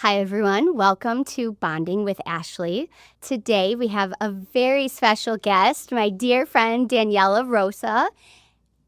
Hi, everyone. Welcome to Bonding with Ashley. Today, we have a very special guest, my dear friend, Daniella Rosa.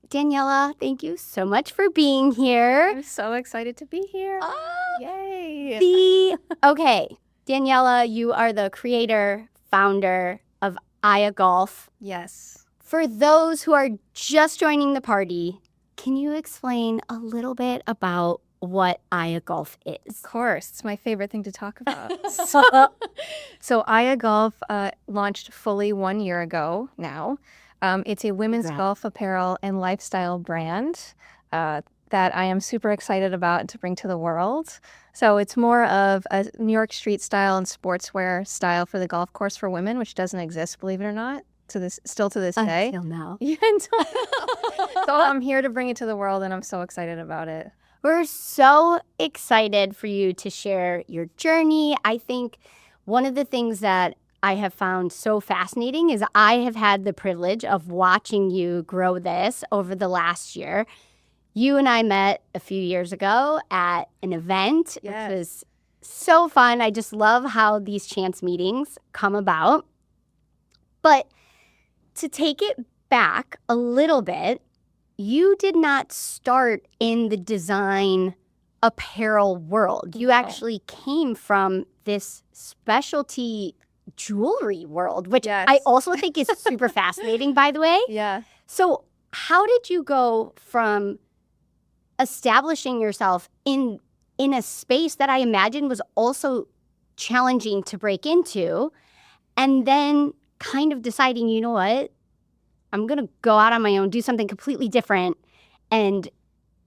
Daniella, thank you so much for being here. I'm so excited to be here. Oh, Yay. Okay, Daniella, you are the creator, founder of AIEA Golf. Yes. For those who are just joining the party, can you explain a little bit about what AIEA Golf Of is? course. It's my favorite thing to talk about. So AIEA Golf launched fully 1 year ago now. It's a women's Congrats. golf apparel and lifestyle brand that I am super excited about to bring to the world. So it's more of a New York street style and sportswear style for the golf course for women, which doesn't exist, believe it or not, to this day. Until now. Yeah, so I'm here to bring it to the world, and I'm so excited about it. We're so excited for you to share your journey. I think one of the things that I have found so fascinating is I have had the privilege of watching you grow this over the last year. You and I met a few years ago at an event, Yes. which was so fun. I just love how these chance meetings come about. But to take it back a little bit, you did not start in the design apparel world. You actually came from this specialty jewelry world, which Yes. I also think is super fascinating, by the way. Yeah. So how did you go from establishing yourself in a space that I imagine was also challenging to break into, and then kind of deciding, you know what, I'm going to go out on my own, do something completely different, and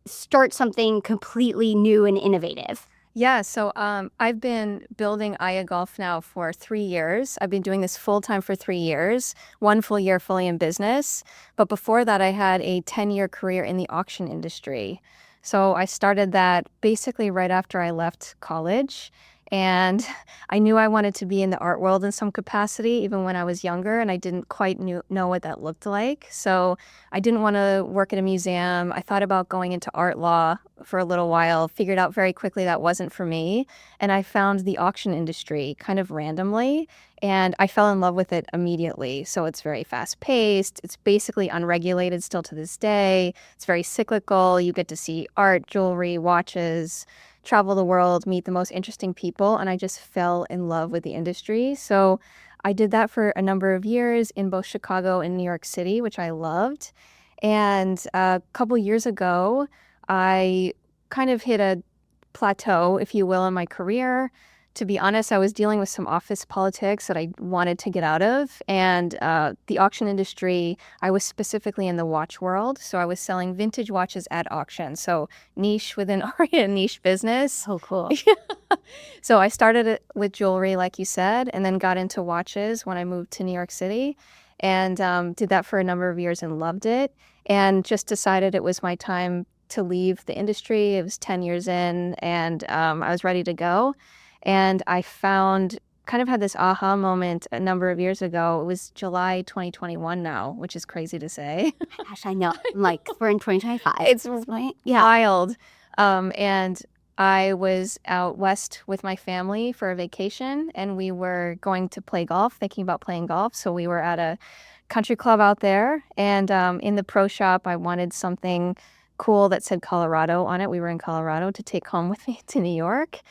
start something completely new and innovative? Yeah, so I've been building AIEA Golf now for 3 years. I've been doing this full-time for 3 years, 1 full year fully in business. But before that, I had a 10-year career in the auction industry. So I started that basically right after I left college. And I knew I wanted to be in the art world in some capacity, even when I was younger, and I didn't quite know what that looked like. So I didn't want to work at a museum. I thought about going into art law for a little while, figured out very quickly that wasn't for me. And I found the auction industry kind of randomly, and I fell in love with it immediately. So it's very fast paced. It's basically unregulated still to this day. It's very cyclical. You get to see art, jewelry, watches, travel the world, meet the most interesting people, and I just fell in love with the industry. So I did that for a number of years in both Chicago and New York City, which I loved. And a couple years ago, I kind of hit a plateau, if you will, in my career. To be honest, I was dealing with some office politics that I wanted to get out of. And the auction industry, I was specifically in the watch world. So I was selling vintage watches at auction. So niche within already a niche business. Oh, cool. So I started it with jewelry, like you said, and then got into watches when I moved to New York City, and did that for a number of years and loved it. And just decided it was my time to leave the industry. It was 10 years in, and I was ready to go. And I kind of had this aha moment a number of years ago. It was July 2021 now, which is crazy to say. Gosh, I know. Like, we're in 2025. It's right? Yeah. wild. And I was out west with my family for a vacation, and we were going to play golf, thinking about playing golf. So we were at a country club out there, and in the pro shop, I wanted something cool that said Colorado on it. We were in Colorado to take home with me to New York.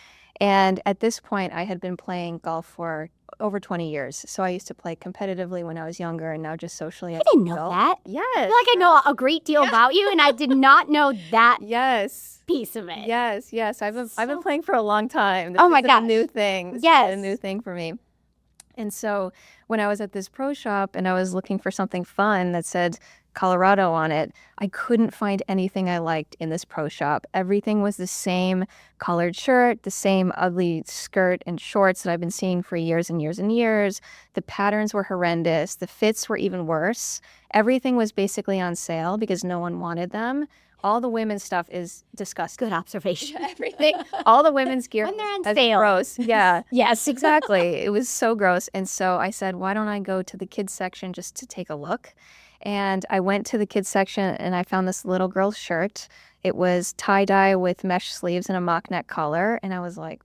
And at this point, I had been playing golf for over 20 years. So I used to play competitively when I was younger, and now just socially. I didn't know that. Yes. I feel like I know a great deal about you, and I did not know that Yes. piece of it. Yes. I've been playing for a long time. Oh my This is a gosh. new thing. This Yes. is a new thing for me. And so when I was at this pro shop and I was looking for something fun that said Colorado on it, I couldn't find anything I liked in this pro shop. Everything was the same collared shirt, the same ugly skirt and shorts that I've been seeing for years and years and years. The patterns were horrendous. The fits were even worse. Everything was basically on sale because no one wanted them. All the women's stuff is disgusting. Good observation. Everything, all the women's gear When they're on is sale. gross. Yeah. Yes, Exactly. It was so gross. And so I said, why don't I go to the kids section just to take a look? And I went to the kids section and I found this little girl's shirt. It was tie-dye with mesh sleeves and a mock neck collar. And I was like,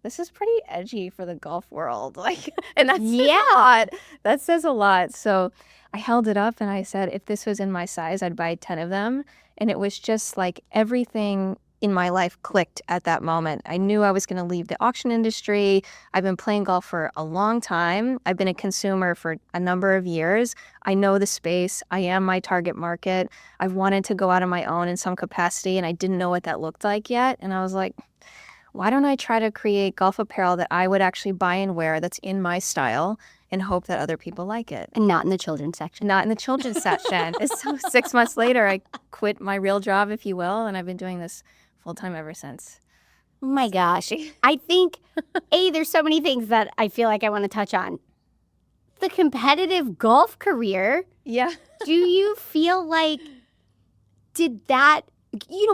this is pretty edgy for the golf world. Like, and that says Yeah. a lot. That says a lot. So I held it up and I said, if this was in my size, I'd buy 10 of them. And it was just like everything in my life clicked at that moment. I knew I was going to leave the auction industry. I've been playing golf for a long time. I've been a consumer for a number of years. I know the space. I am my target market. I've wanted to go out on my own in some capacity, and I didn't know what that looked like yet. And I was like, why don't I try to create golf apparel that I would actually buy and wear that's in my style and hope that other people like it? And not in the children's section. Not in the children's section. So 6 months later, I quit my real job, if you will, and I've been doing this full-time ever since. Oh my gosh. I think, there's so many things that I feel like I want to touch on. The competitive golf career, Yeah. do you feel like, did that,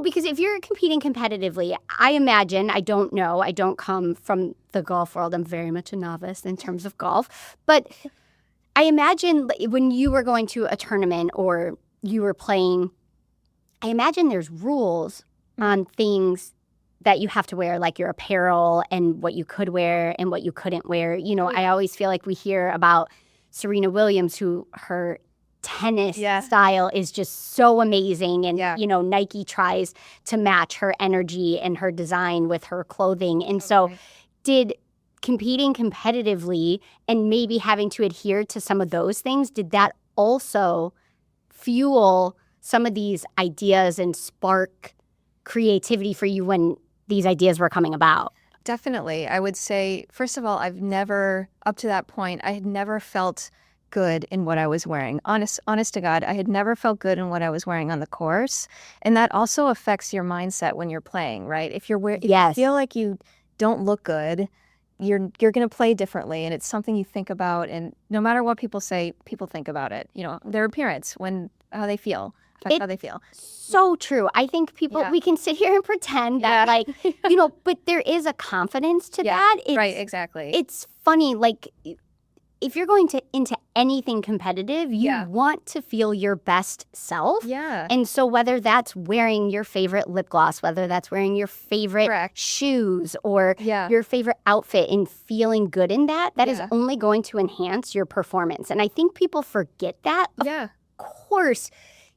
because if you're competing competitively, I imagine, I don't know, I don't come from the golf world. I'm very much a novice in terms of golf. But I imagine when you were going to a tournament or you were playing, I imagine there's rules on things that you have to wear, like your apparel and what you could wear and what you couldn't wear. I always feel like we hear about Serena Williams, who her tennis style is just so amazing. And, Nike tries to match her energy and her design with her clothing. And so did competing competitively and maybe having to adhere to some of those things, did that also fuel some of these ideas and spark creativity for you when these ideas were coming about? Definitely. I would say, first of all, I've never, up to that point, I had never felt good in what I was wearing. Honest to God, I had never felt good in what I was wearing on the course. And that also affects your mindset when you're playing, right? If you feel like you don't look good, you're going to play differently, and it's something you think about. And no matter what people say, people think about it. Their appearance, how they feel. How they feel. So true. I think people, we can sit here and pretend that but there is a confidence to that. Right, exactly. It's funny, like if you're going into anything competitive, you want to feel your best self. Yeah. And so whether that's wearing your favorite lip gloss, whether that's wearing your favorite shoes or your favorite outfit and feeling good in that is only going to enhance your performance. And I think people forget that. Of course,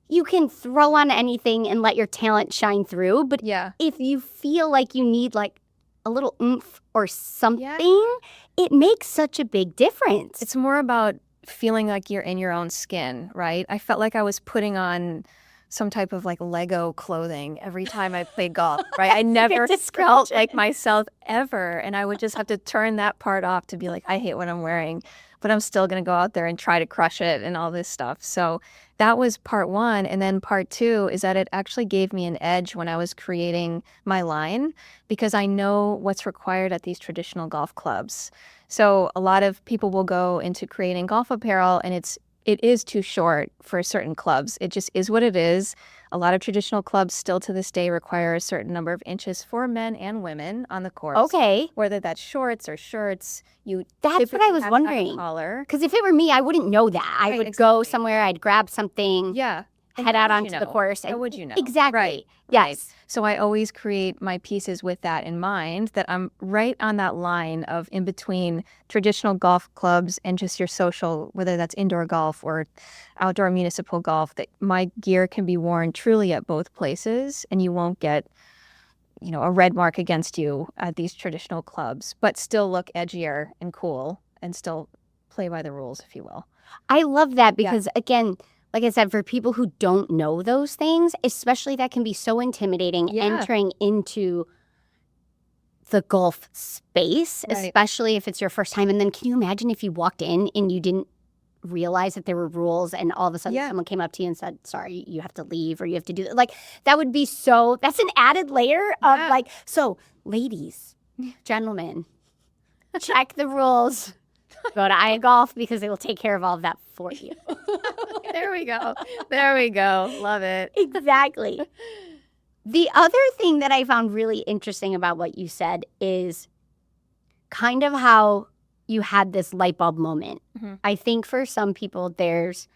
you can throw on anything and let your talent shine through. But if you feel like you need like a little oomph or something, it makes such a big difference. It's more about feeling like you're in your own skin, right? I felt like I was putting on some type of like Lego clothing every time I played golf, right? I never felt like myself ever. And I would just have to turn that part off to be like, I hate what I'm wearing, but I'm still going to go out there and try to crush it and all this stuff. So that was part one. And then part two is that it actually gave me an edge when I was creating my line, because I know what's required at these traditional golf clubs. So a lot of people will go into creating golf apparel, and it is too short for certain clubs. It just is what it is. A lot of traditional clubs still to this day require a certain number of inches for men and women on the course. Okay. Whether that's shorts or shirts. That's what I was wondering. Because if it were me, I wouldn't know that. I would go somewhere, I'd grab something. Yeah. Head out onto the course. How would you know? Exactly. Right. Yes. Right. So I always create my pieces with that in mind, that I'm right on that line of in between traditional golf clubs and just your social, whether that's indoor golf or outdoor municipal golf, that my gear can be worn truly at both places, and you won't get, a red mark against you at these traditional clubs, but still look edgier and cool and still play by the rules, if you will. I love that because, again, like I said, for people who don't know those things, especially that can be so intimidating entering into the golf space, especially if it's your first time. And then can you imagine if you walked in and you didn't realize that there were rules and all of a sudden someone came up to you and said, sorry, you have to leave or you have to do that. Like, that would be that's an added layer of so ladies, gentlemen, check the rules. Go to AIEA Golf because they will take care of all of that for you. There we go. There we go. Love it. Exactly. The other thing that I found really interesting about what you said is kind of how you had this light bulb moment. Mm-hmm. I think for some people there's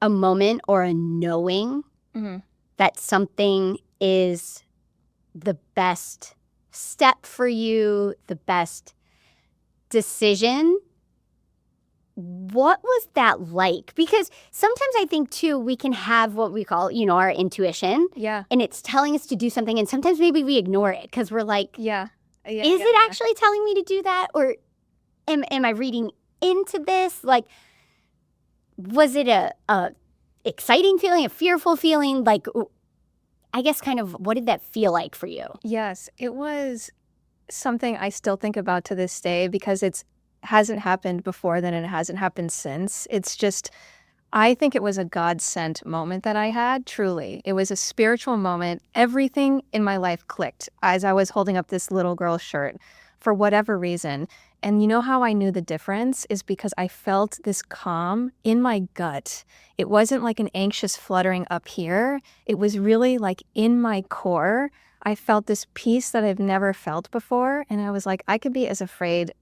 a moment or a knowing that something is the best step for you, the best decision. What was that like? Because sometimes I think too, we can have what we call, our intuition. Yeah. And it's telling us to do something. And sometimes maybe we ignore it because we're like, Yeah. is it actually telling me to do that? Or am I reading into this? Like, was it a exciting feeling, a fearful feeling? Like, I guess kind of what did that feel like for you? Yes, it was something I still think about to this day because it hasn't happened before then and it hasn't happened since. It's just, I think it was a God-sent moment that I had, truly. It was a spiritual moment. Everything in my life clicked as I was holding up this little girl's shirt for whatever reason. And you know how I knew the difference is because I felt this calm in my gut. It wasn't like an anxious fluttering up here. It was really like in my core. I felt this peace that I've never felt before. And I was like, I could be as afraid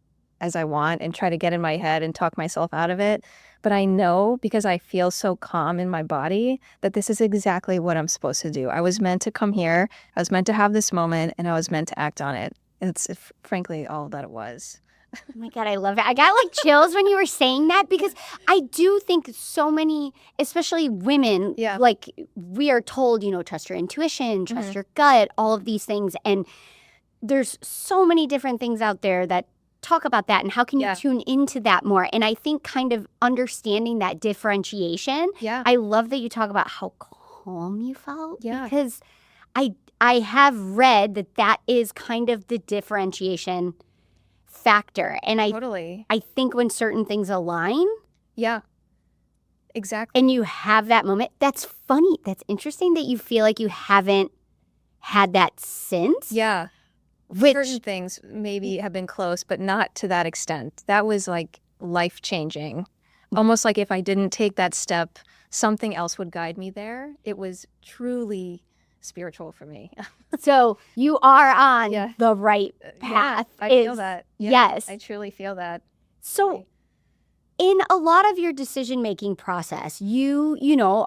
as I want and try to get in my head and talk myself out of it. But I know because I feel so calm in my body that this is exactly what I'm supposed to do. I was meant to come here. I was meant to have this moment and I was meant to act on it. It's frankly all that it was. Oh my God, I love it. I got like chills when you were saying that because I do think so many, especially women, like we are told, trust your intuition, trust your gut, all of these things. And there's so many different things out there that talk about that and how can you tune into that more. And I think kind of understanding that differentiation. I love that you talk about how calm you felt because I have read that is kind of the differentiation factor. And I think when certain things align. Yeah, exactly. And you have that moment. That's funny. That's interesting that you feel like you haven't had that since. Yeah. Certain things maybe have been close, but not to that extent. That was like life-changing. Almost like if I didn't take that step, something else would guide me there. It was truly spiritual for me. So you are on the right path. I feel that. Yes. I truly feel that. So in a lot of your decision-making process, you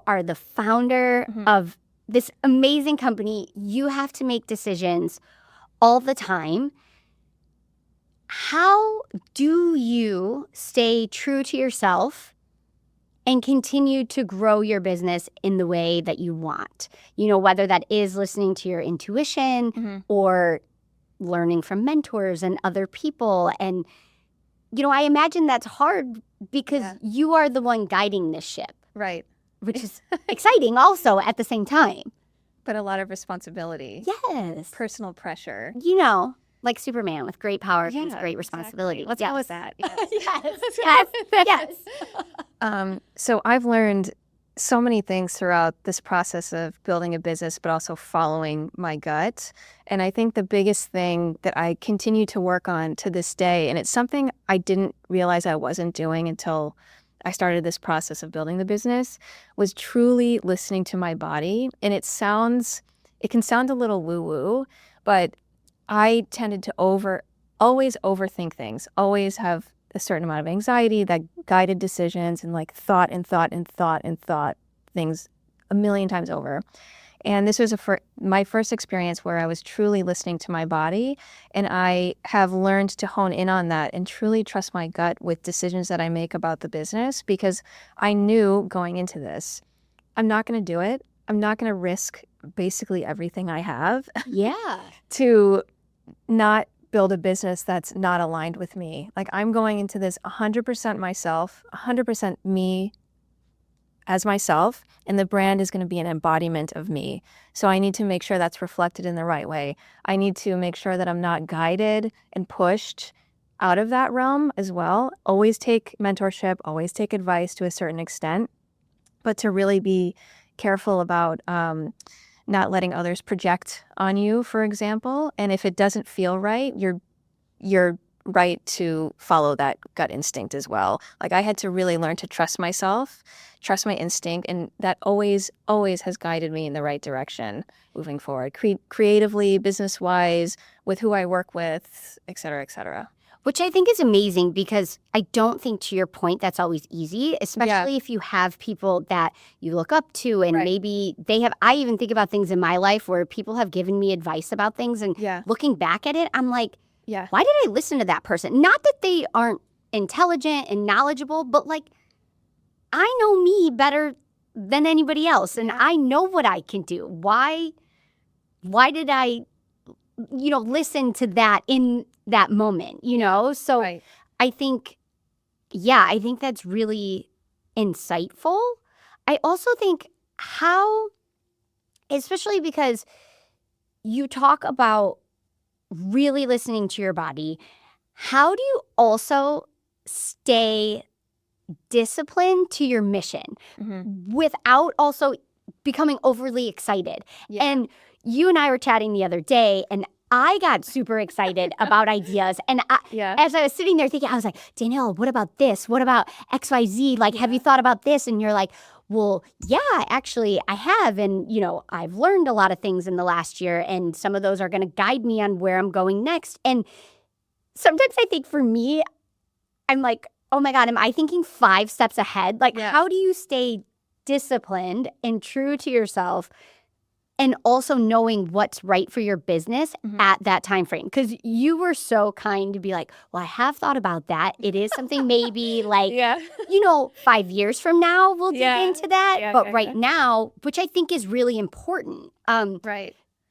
are the founder of this amazing company. You have to make decisions all the time. How do you stay true to yourself and continue to grow your business in the way that you want? Whether that is listening to your intuition or learning from mentors and other people. And, I imagine that's hard because you are the one guiding this ship. Right. Which is exciting also at the same time. But a lot of responsibility. Yes. Personal pressure. Like Superman, with great power comes great responsibility. Exactly. Let's go with that. Yes. So I've learned so many things throughout this process of building a business, but also following my gut. And I think the biggest thing that I continue to work on to this day, and it's something I didn't realize I wasn't doing until I started this process of building the business, was truly listening to my body. And it can sound a little woo-woo, but I tended to always overthink things, always have a certain amount of anxiety that guided decisions and like thought things a million times over. And this was my first experience where I was truly listening to my body. And I have learned to hone in on that and truly trust my gut with decisions that I make about the business, because I knew going into this, I'm not going to do it. I'm not going to risk basically everything I have to not build a business that's not aligned with me. Like, I'm going into this 100% myself, 100% me as myself, and the brand is going to be an embodiment of me. So I need to make sure that's reflected in the right way. I need to make sure that I'm not guided and pushed out of that realm as well. Always take mentorship, always take advice to a certain extent, but to really be careful about not letting others project on you, for example. And if it doesn't feel right, you're right to follow that gut instinct as well. Like, I had to really learn to trust myself, trust my instinct, and that always has guided me in the right direction moving forward, creatively, business-wise, with who I work with, et cetera, et cetera. Which I think is amazing because I don't think, to your point, that's always easy, especially if you have people that you look up to and maybe they have. I even think about things in my life where people have given me advice about things, and looking back at it, I'm like, why did I listen to that person? Not that they aren't intelligent and knowledgeable, but like, I know me better than anybody else, and I know what I can do. Why did I, listen to that in that moment, So I think that's really insightful. I also think especially because you talk about really listening to your body, how do you also stay disciplined to your mission without also becoming overly excited? And you and I were chatting the other day, and I got super excited about ideas. And as I was sitting there thinking, I was like, Danielle, what about this? What about XYZ? Like, have you thought about this? And you're like, well, yeah, actually, I have. And, I've learned a lot of things in the last year, and some of those are going to guide me on where I'm going next. And sometimes I think for me, I'm like, oh my God, am I thinking 5 steps ahead? Like, how do you stay disciplined and true to yourself, and also knowing what's right for your business at that time frame? Because you were so kind to be like, well, I have thought about that. It is something maybe like, 5 years from now we'll dig into that. But right now, which I think is really important.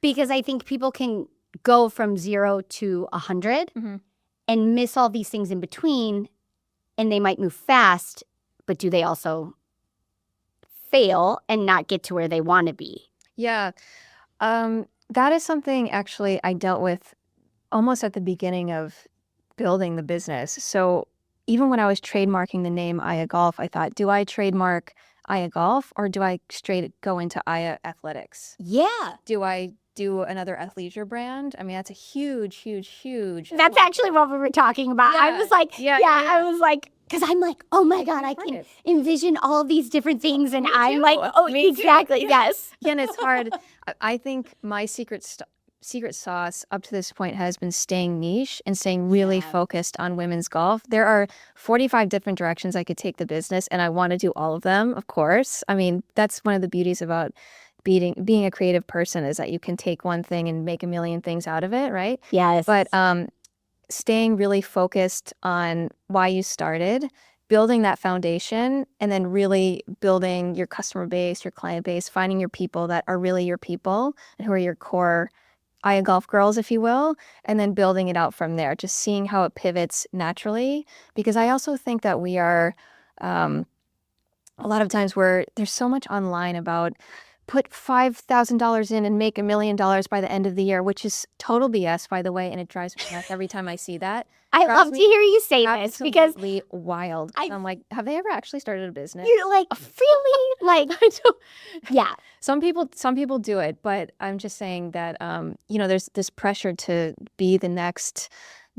Because I think people can go from 0 to 100 and miss all these things in between, and they might move fast, but do they also fail and not get to where they want to be? Yeah. That is something actually I dealt with almost at the beginning of building the business. So even when I was trademarking the name AIEA Golf, I thought, do I trademark AIEA Golf or do I straight go into AIEA Athletics? Yeah. Do I do another athleisure brand? I mean, that's a huge. That's actually what we were talking about. I was like, I was like, because I'm like, oh my God, I can envision all of these different things. And I'm like, oh, exactly. Yes. And it's hard. I think my secret sauce up to this point has been staying niche and staying really focused on women's golf. There are 45 different directions I could take the business, and I want to do all of them, of course. I mean, that's one of the beauties about being a creative person, is that you can take one thing and make a million things out of it, right? Yes. But staying really focused on why you started, building that foundation, and then really building your customer base, your client base, finding your people that are really your people and who are your core AIEA Golf girls, if you will, and then building it out from there, just seeing how it pivots naturally. Because I also think that we are, a lot of times there's so much online about put $5,000 in and make $1 million by the end of the year, which is total BS, by the way, and it drives me nuts every time I see that. I love to hear you say this because absolutely wild. I'm like, have they ever actually started a business? You're like, really? Like, I don't. Yeah. Some people do it, but I'm just saying that there's this pressure to be the next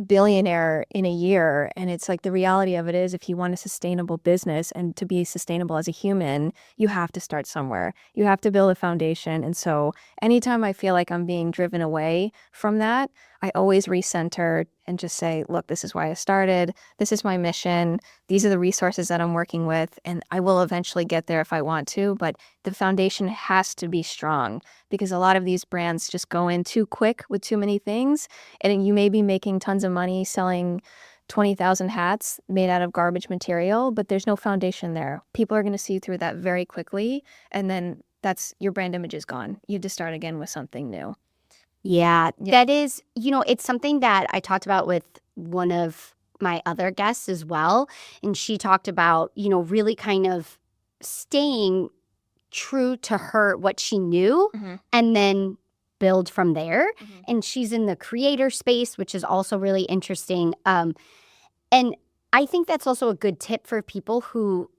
billionaire in a year, and it's like the reality of it is, if you want a sustainable business and to be sustainable as a human, you have to start somewhere. You have to build a foundation. And so anytime I feel like I'm being driven away from that, I always recenter and just say, look, this is why I started. This is my mission. These are the resources that I'm working with, and I will eventually get there if I want to. But the foundation has to be strong, because a lot of these brands just go in too quick with too many things. And you may be making tons of money selling 20,000 hats made out of garbage material, but there's no foundation there. People are going to see through that very quickly. And then your brand image is gone. You have to start again with something new. Yeah, that is, it's something that I talked about with one of my other guests as well. And she talked about, really kind of staying true to what she knew, and then build from there. And she's in the creator space, which is also really interesting. And I think that's also a good tip for people who,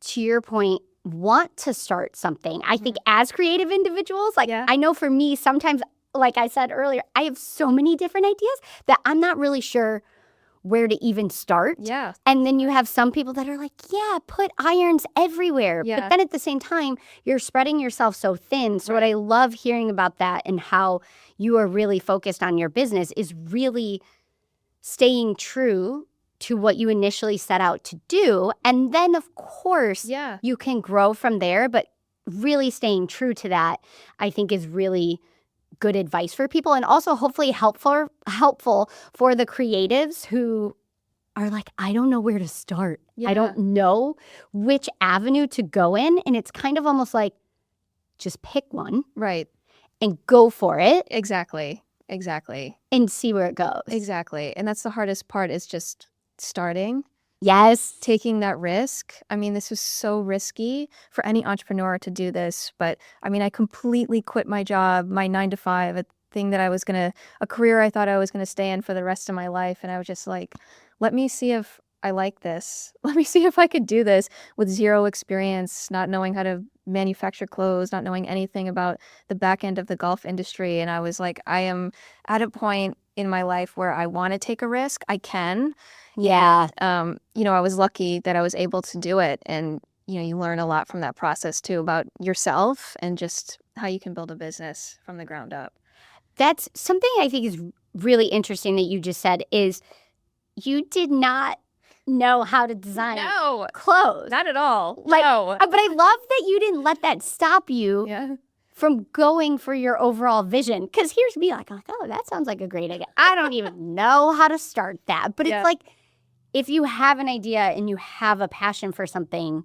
to your point, want to start something. I think as creative individuals, I know for me, sometimes, like I said earlier, I have so many different ideas that I'm not really sure where to even start. Yeah. And then you have some people that are like, yeah, put irons everywhere. Yeah. But then at the same time, you're spreading yourself so thin. So what I love hearing about that and how you are really focused on your business is really staying true to what you initially set out to do. And then, of course, you can grow from there. But really staying true to that, I think, is really good advice for people, and also hopefully helpful for the creatives who are like, I don't know where to start. I don't know which avenue to go in. And it's kind of almost like, just pick one. Right. And go for it. Exactly. And see where it goes. Exactly. And that's the hardest part, is just starting. Yes. Taking that risk. I mean, this was so risky for any entrepreneur to do this. But I mean, I completely quit my job, my 9-to-5, a career I thought I was going to stay in for the rest of my life. And I was just like, let me see if I like this. Let me see if I could do this with zero experience, not knowing how to manufacture clothes, not knowing anything about the back end of the golf industry. And I was like, I am at a point in my life where I want to take a risk. I can. Yeah. I was lucky that I was able to do it. And, you learn a lot from that process too, about yourself and just how you can build a business from the ground up. That's something I think is really interesting that you just said, is you did not know how to design clothes. Not at all. But No. I love that you didn't let that stop you from going for your overall vision. Because here's me like, oh, that sounds like a great idea. I don't even know how to start that. But it's like, if you have an idea and you have a passion for something,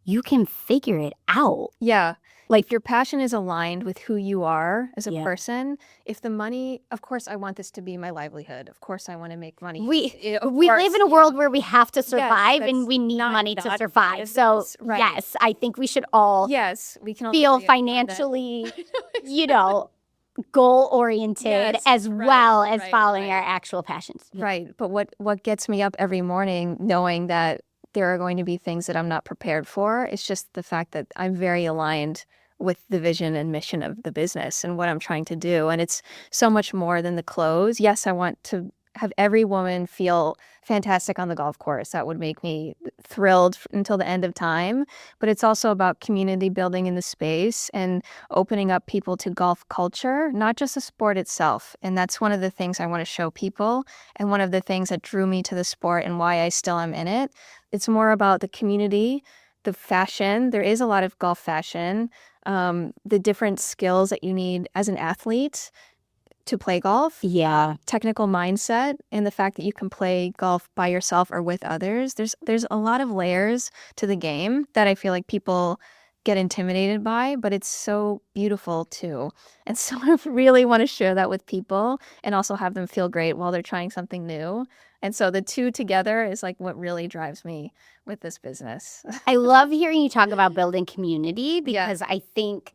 you can figure it out. Yeah. Like, if your passion is aligned with who you are as a person, if the money, of course, I want this to be my livelihood. Of course, I want to make money. We live in a world where we have to survive, and we need money to survive. So, yes, I think we should all we can all feel financially, goal-oriented as well as following our actual passions. Right. But what gets me up every morning, knowing that there are going to be things that I'm not prepared for, it's just the fact that I'm very aligned with the vision and mission of the business and what I'm trying to do. And it's so much more than the clothes. Yes, I want to have every woman feel fantastic on the golf course. That would make me thrilled until the end of time. But it's also about community building in the space and opening up people to golf culture, not just the sport itself. And that's one of the things I want to show people, and one of the things that drew me to the sport and why I still am in it. It's more about the community, the fashion. There is a lot of golf fashion, the different skills that you need as an athlete to play golf. Yeah. Technical mindset, and the fact that you can play golf by yourself or with others. There's a lot of layers to the game that I feel like people get intimidated by, but it's so beautiful too. And so I really want to share that with people and also have them feel great while they're trying something new. And so the two together is like what really drives me with this business. I love hearing you talk about building community, because I think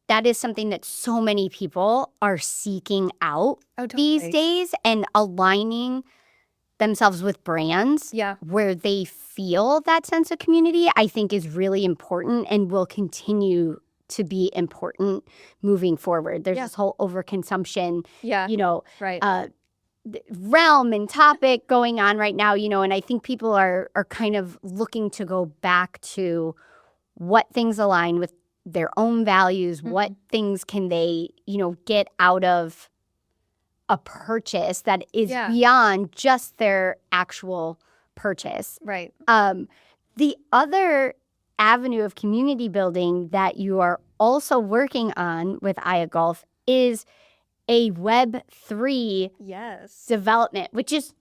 that is something that so many people are seeking out these days, and aligning themselves with brands where they feel that sense of community, I think, is really important and will continue to be important moving forward. There's this whole overconsumption, realm and topic going on right now, and I think people are kind of looking to go back to what things align with their own values, what things can they, get out of a purchase that is beyond just their actual purchase. Right. The other avenue of community building that you are also working on with AIEA Golf is a Web3 development, which is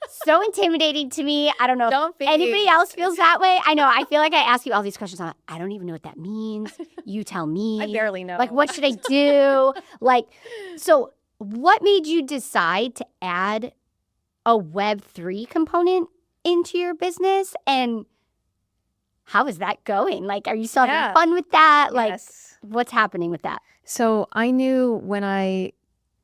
so intimidating to me. I don't know if anybody else feels that way. I know. I feel like I ask you all these questions. I don't even know what that means. You tell me. I barely know. Like, what should I do? So what made you decide to add a Web3 component into your business? And how is that going? Like, are you still having fun with that? Like, what's happening with that? So I knew when I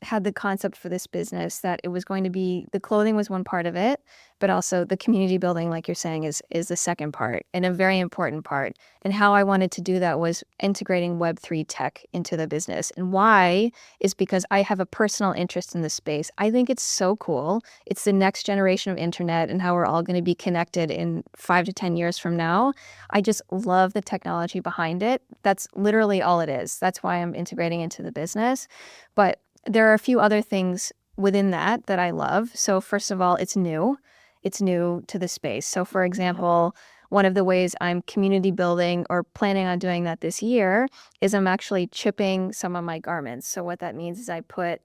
had the concept for this business that it was going to be, the clothing was one part of it, but also the community building, like you're saying, is the second part, and a very important part. And how I wanted to do that was integrating Web3 tech into the business. And why is because I have a personal interest in this space. I think it's so cool. It's the next generation of internet and how we're all going to be connected in 5 to 10 years from now. I just love the technology behind it. That's literally all it is. That's why I'm integrating into the business. But there are a few other things within that I love. So first of all, it's new. It's new to the space. So for example, one of the ways I'm community building or planning on doing that this year is I'm actually chipping some of my garments. So what that means is I put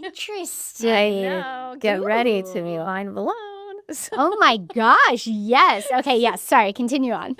Interesting. get ready to be Ooh. mind blown. Oh my gosh, yes. Okay, yes. Sorry, continue on.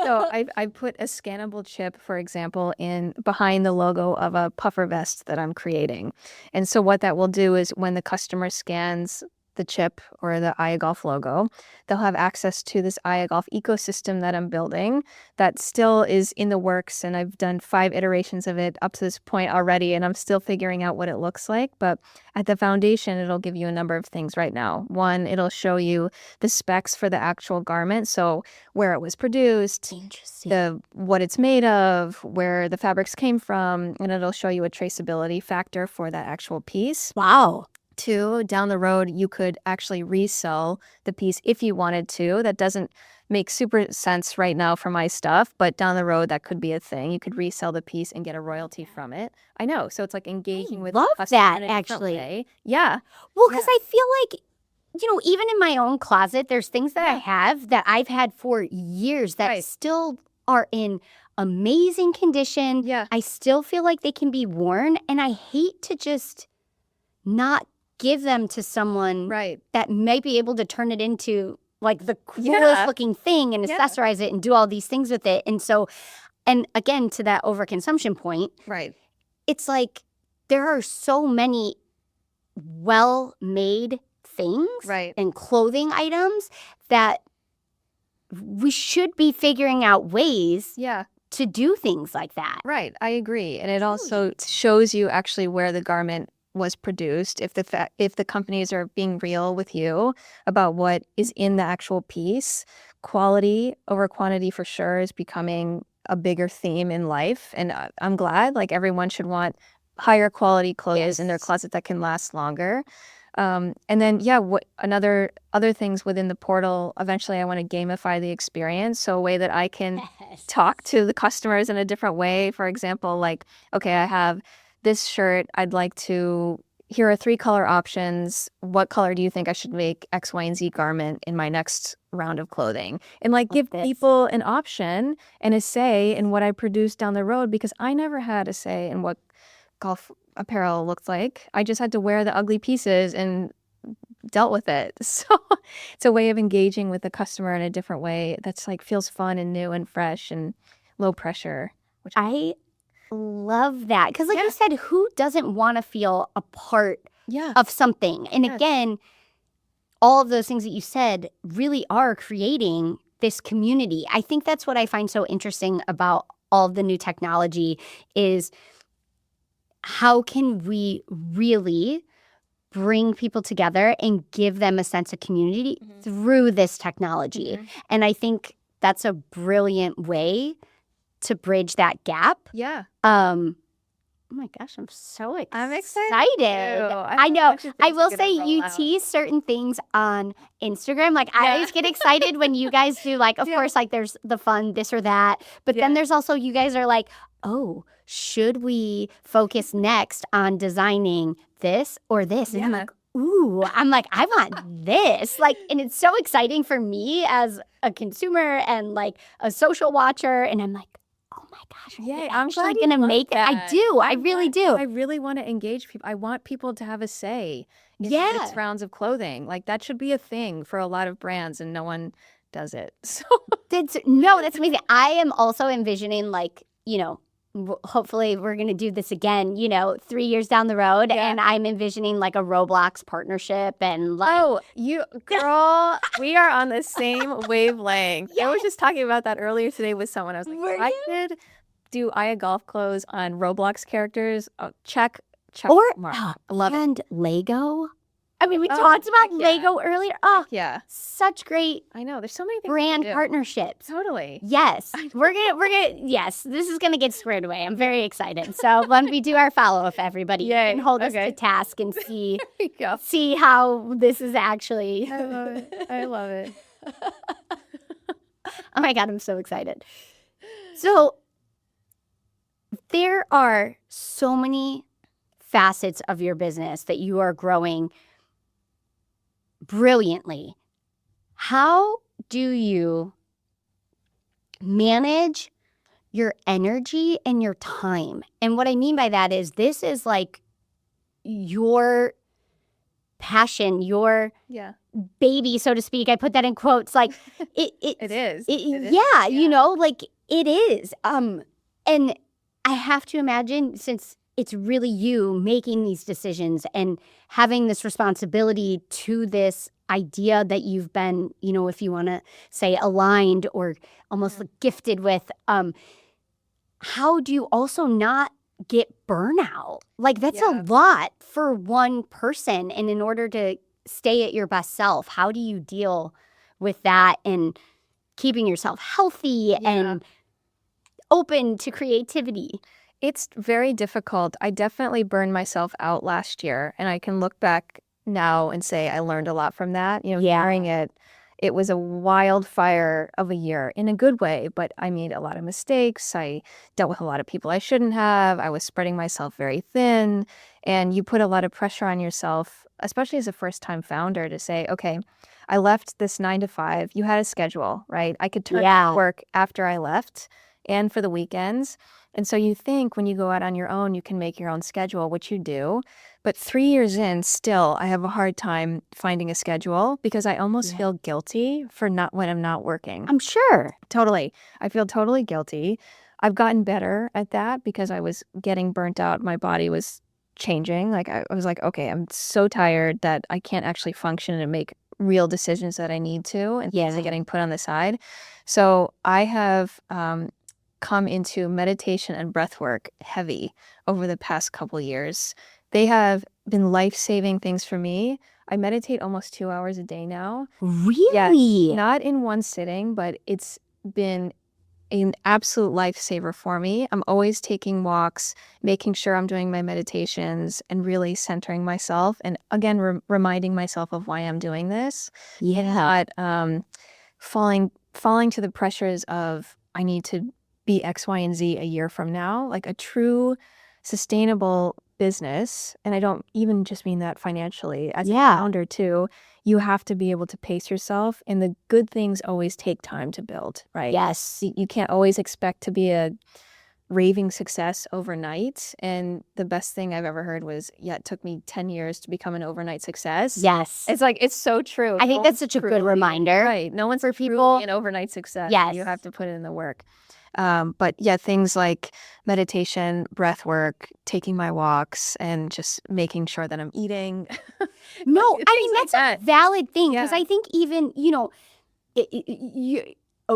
So I put a scannable chip, for example, in behind the logo of a puffer vest that I'm creating. And so what that will do is when the customer scans the chip or the AIEA Golf logo, they'll have access to this AIEA Golf ecosystem that I'm building that still is in the works. And I've done 5 iterations of it up to this point already, and I'm still figuring out what it looks like. But at the foundation, it'll give you a number of things right now. One, it'll show you the specs for the actual garment. So where it was produced, Interesting. what it's made of, where the fabrics came from, and it'll show you a traceability factor for that actual piece. Wow. 2, down the road, you could actually resell the piece if you wanted to. That doesn't make super sense right now for my stuff, but down the road, that could be a thing. You could resell the piece and get a royalty from it. I know. So it's like engaging with the love customer that, in a different actually. way. Yeah. Well, because I feel like, even in my own closet, there's things that I have that I've had for years that Right. still are in amazing condition. Yeah. I still feel like they can be worn, and I hate to just not give them to someone Right. that may be able to turn it into like the coolest Yeah. looking thing and accessorize it and do all these things with it. And so, and again, to that overconsumption point, Right. it's like there are so many well-made things Right. and clothing items that we should be figuring out ways Yeah. to do things like that. Right. I agree. And it also shows you actually where the garment was produced, if the companies are being real with you about what is in the actual piece. Quality over quantity for sure is becoming a bigger theme in life, and I'm glad. Like, everyone should want higher quality clothes in their closet that can last longer. And then what other things within the portal, eventually I want to gamify the experience, so a way that I can talk to the customers in a different way. For example, like, okay, I have this shirt, here are 3 color options. What color do you think I should make X, Y, and Z garment in my next round of clothing? And like, give people an option and a say in what I produce down the road, because I never had a say in what golf apparel looked like. I just had to wear the ugly pieces and dealt with it. So it's a way of engaging with the customer in a different way that's like feels fun and new and fresh and low pressure. Which I love that. Because like you said, who doesn't want to feel a part of something? And again, all of those things that you said really are creating this community. I think that's what I find so interesting about all of the new technology is how can we really bring people together and give them a sense of community through this technology. And I think that's a brilliant way to bridge that gap. Yeah. Oh my gosh, I'm so excited. I'm excited too. I know. I will say you tease certain things on Instagram. Like, I always get excited when you guys do, like, of course, like, there's the fun this or that. But then there's also, you guys are like, oh, should we focus next on designing this or this? And I'm like, ooh, I want this. Like, and it's so exciting for me as a consumer and like a social watcher. And I'm like, oh my gosh, I'm actually going to make it. I do. I really do. I really want to engage people. I want people to have a say in its rounds of clothing. Like, that should be a thing for a lot of brands, and no one does it. So that's amazing. I am also envisioning, like, hopefully we're going to do this again, 3 years down the road. And I'm envisioning like a Roblox partnership and like. Oh, girl, we are on the same wavelength. I was just talking about that earlier today with someone. I was like, I could do AIEA Golf clothes on Roblox characters. Oh, check Or, mark. Love it. And Lego. I mean, we talked about Lego earlier. Oh, such great. I know. There's so many things brand partnerships. Totally. Yes. We're gonna yes, this is gonna get squared away. I'm very excited. So when we do our follow-up, everybody and hold us to task and see how this is actually. I love it. I love it. Oh my God, I'm so excited. So there are so many facets of your business that you are growing brilliantly. How do you manage your energy and your time? And what I mean by that is this is like your passion, your baby, so to speak. I put that in quotes. Like it is. Yeah, you know, like it is. And I have to imagine, since it's really you making these decisions and having this responsibility to this idea that you've been, you know, if you want to say aligned or almost like gifted with, how do you also not get burnout? Like that's a lot for one person. And in order to stay at your best self, how do you deal with that and keeping yourself healthy and open to creativity? It's very difficult. I definitely burned myself out last year, and I can look back now and say I learned a lot from that. You know, during it was a wildfire of a year in a good way, but I made a lot of mistakes. I dealt with a lot of people I shouldn't have. I was spreading myself very thin, and you put a lot of pressure on yourself, especially as a first-time founder, to say, okay, I left this 9 to 5. You had a schedule, right? I could turn to work after I left and for the weekends. And so you think when you go out on your own, you can make your own schedule, which you do. But 3 years in, still, I have a hard time finding a schedule because I almost feel guilty for not when I'm not working. I'm sure. Totally. I feel totally guilty. I've gotten better at that because I was getting burnt out. My body was changing. Like I was like, okay, I'm so tired that I can't actually function and make real decisions that I need to, and things are getting put on the side. So I have come into meditation and breath work heavy over the past couple years. They have been life-saving things for me. I meditate almost 2 hours a day now. Really? Yeah, not in one sitting, but it's been an absolute lifesaver for me. I'm always taking walks, making sure I'm doing my meditations and really centering myself. And again, reminding myself of why I'm doing this. Yeah. Not falling to the pressures of I need to be X, Y, and Z a year from now. Like a true sustainable business, and I don't even just mean that financially, as a founder too, you have to be able to pace yourself, and the good things always take time to build, right? Yes. You can't always expect to be a raving success overnight, and the best thing I've ever heard was, it took me 10 years to become an overnight success. Yes. It's like, it's so true. I think that's such a good reminder. Right. No one's for people. An overnight success. Yes. You have to put in the work. But yeah, things like meditation, breath work, taking my walks, and just making sure that I'm eating. No, I mean, that's a valid thing, because I think even, you know,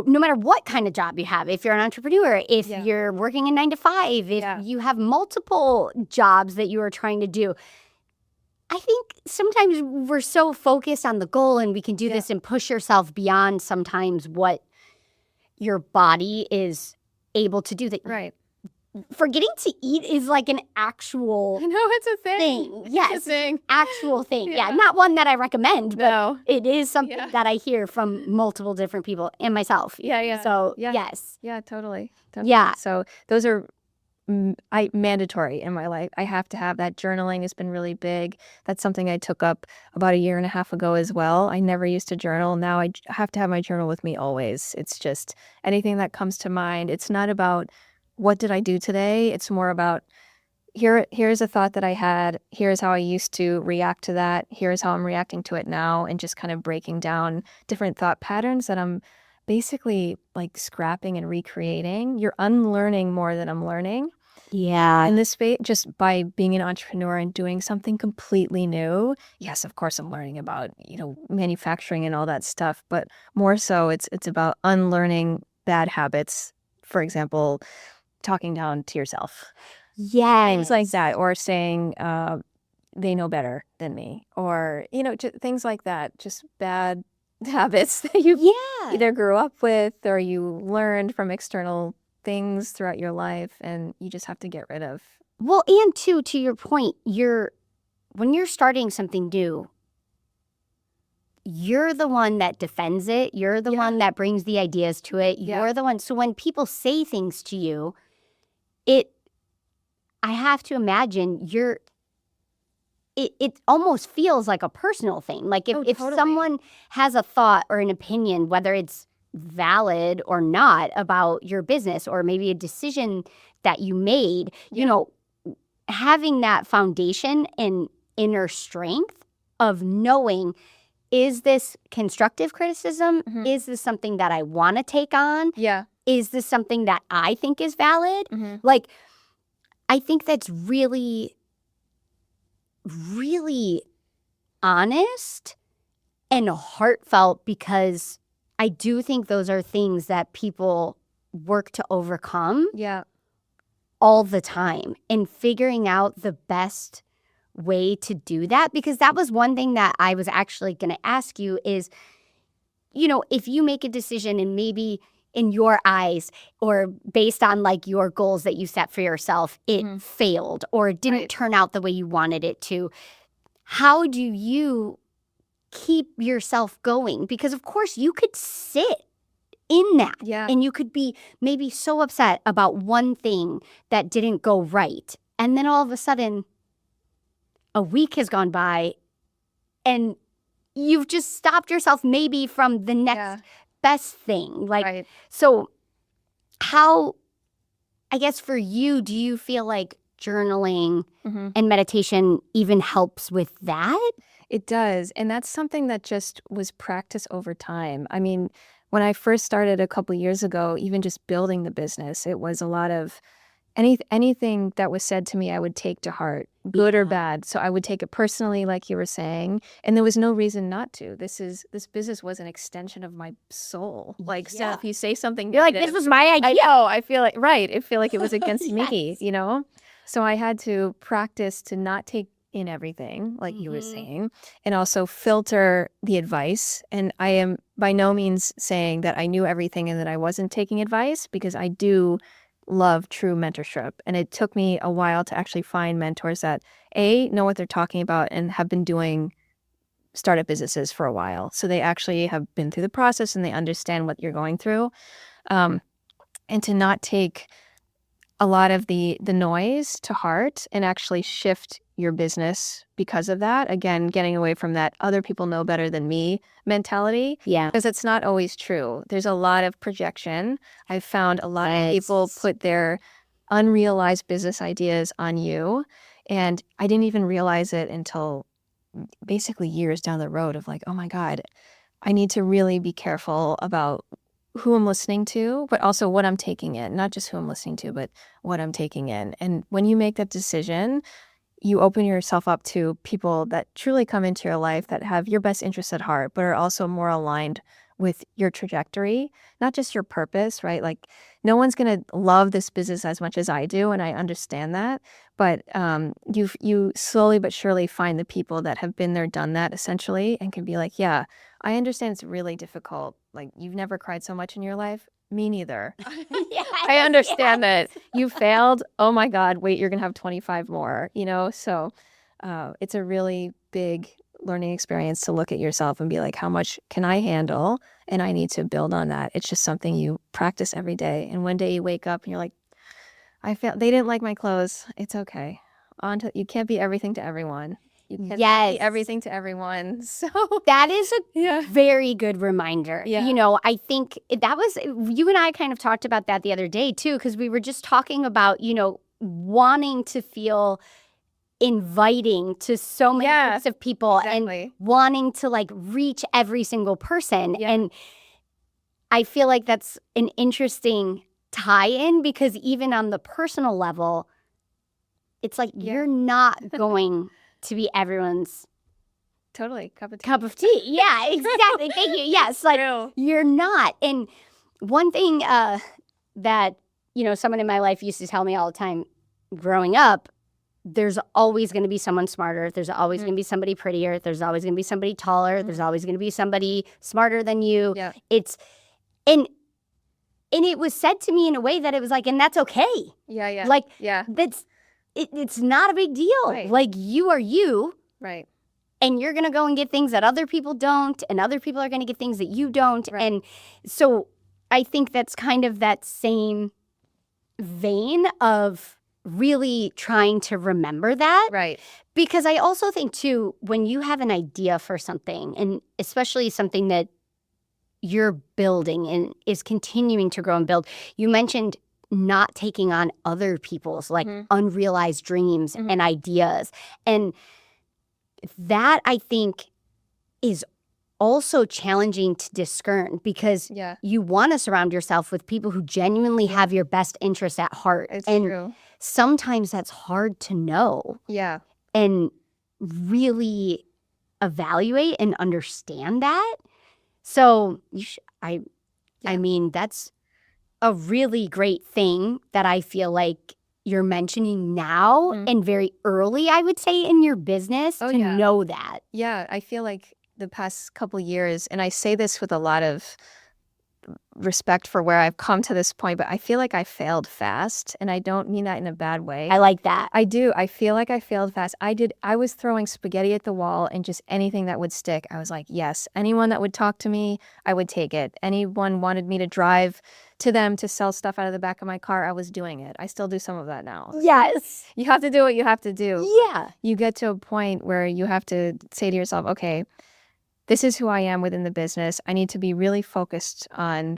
no matter what kind of job you have, if you're an entrepreneur, if you're working a 9 to 5, if you have multiple jobs that you are trying to do, I think sometimes we're so focused on the goal, and we can do this and push yourself beyond sometimes what your body is able to do. That forgetting to eat is like an actual it's a thing. Yes, it's a thing. Actual thing. Yeah, not one that I recommend, but No. it is something that I hear from multiple different people and myself. So yes. Yeah, totally. Yeah. So those are mandatory in my life. I have to have that. Journaling has been really big. That's something I took up about 1.5 years ago as well. I never used to journal. Now I have to have my journal with me always. It's just anything that comes to mind. It's not about what did I do today. It's more about here's a thought that I had. Here's how I used to react to that. Here's how I'm reacting to it now, and just kind of breaking down different thought patterns that I'm basically like scrapping and recreating. You're unlearning more than I'm learning. Yeah. In this space, just by being an entrepreneur and doing something completely new. Yes, of course I'm learning about, manufacturing and all that stuff, but more so it's about unlearning bad habits. For example, talking down to yourself. Yes. Things like that, or saying they know better than me, or, things like that, just bad habits that you either grew up with or you learned from external things throughout your life, and you just have to get rid of. Well, and to your point, when you're starting something new, you're the one that defends it. You're the one that brings the ideas to it. You're the one. So when people say things to you, I have to imagine it almost feels like a personal thing. Like if totally. someone has a thought or an opinion, whether it's valid or not about your business or maybe a decision that you made, you know, having that foundation and inner strength of knowing, is this constructive criticism? Mhm. Is this something that I want to take on? Yeah. Is this something that I think is valid? Mhm. Like, I think that's really, really honest and heartfelt, because I do think those are things that people work to overcome Yeah. all the time, and figuring out the best way to do that. Because that was one thing that I was actually going to ask you is, you know, if you make a decision and maybe in your eyes or based on like your goals that you set for yourself, it failed or it didn't turn out the way you wanted it to, how do you keep yourself going? Because of course you could sit in that and you could be maybe so upset about one thing that didn't go right, and then all of a sudden a week has gone by and you've just stopped yourself maybe from the next best thing. Like, so how, I guess for you, do you feel like journaling and meditation even helps with that? It does. And that's something that just was practice over time. I mean, when I first started a couple years ago, even just building the business, it was a lot of anything that was said to me, I would take to heart, good or bad. So I would take it personally, like you were saying, and there was no reason not to. This business was an extension of my soul. Like, so if you say something, you're like, this was my idea. I know. I feel like it was against me, you know? So I had to practice to not take in everything, like you were saying, and also filter the advice. And I am by no means saying that I knew everything and that I wasn't taking advice, because I do love true mentorship. And it took me a while to actually find mentors that know what they're talking about and have been doing startup businesses for a while. So they actually have been through the process and they understand what you're going through. And to not take a lot of the noise to heart and actually shift your business because of that. Again, getting away from that other people know better than me mentality. Yeah. Because it's not always true. There's a lot of projection. I've found a lot of people put their unrealized business ideas on you. And I didn't even realize it until basically years down the road of like, oh my God, I need to really be careful about who I'm listening to, but also what I'm taking in. Not just who I'm listening to, but what I'm taking in. And when you make that decision, you open yourself up to people that truly come into your life that have your best interests at heart, but are also more aligned with your trajectory, not just your purpose, right? Like, no one's going to love this business as much as I do, and I understand that. But you slowly but surely find the people that have been there, done that, essentially, and can be like, yeah, I understand it's really difficult. Like, you've never cried so much in your life. Me neither. I understand that you failed. Oh my God, wait, you're going to have 25 more, you know? So it's a really big learning experience to look at yourself and be like, how much can I handle? And I need to build on that. It's just something you practice every day. And one day you wake up and you're like, I failed. They didn't like my clothes. It's okay. You can't be everything to everyone. You can't be everything to everyone. So that is a very good reminder. Yeah. You know, I think that was, you and I kind of talked about that the other day too, because we were just talking about, you know, wanting to feel inviting to so many groups of people and wanting to like reach every single person. And I feel like that's an interesting tie-in, because even on the personal level, it's like you're not going to be everyone's cup of tea. Yeah, exactly. Thank you. Yes, like you're not. And one thing that, you know, someone in my life used to tell me all the time growing up, there's always going to be someone smarter. There's always going to be somebody prettier. There's always going to be somebody taller. There's always going to be somebody smarter than you. Yeah. And it was said to me in a way that it was like, and that's okay. Yeah. Like, it's not a big deal. Right. Like, you are you. Right. And you're going to go and get things that other people don't, and other people are going to get things that you don't. Right. And so I think that's kind of that same vein of really trying to remember that. Right. Because I also think, too, when you have an idea for something, and especially something that you're building and is continuing to grow and build, you mentioned not taking on other people's like unrealized dreams and ideas. And that, I think, is also challenging to discern, because you want to surround yourself with people who genuinely have your best interests at heart. It's and true. Sometimes that's hard to know and really evaluate and understand that. So I mean, that's a really great thing that I feel like you're mentioning now and very early, I would say, in your business to know that. Yeah, I feel like the past couple years, and I say this with a lot of respect for where I've come to this point, but I feel like I failed fast, and I don't mean that in a bad way. I like that. I do. I feel like I failed fast. I was throwing spaghetti at the wall, and just anything that would stick, I was like, yes. Anyone that would talk to me, I would take it. Anyone wanted me to drive to them to sell stuff out of the back of my car, I was doing it. I still do some of that now. Yes. You have to do what you have to do. Yeah. You get to a point where you have to say to yourself, okay, this is who I am within the business. I need to be really focused on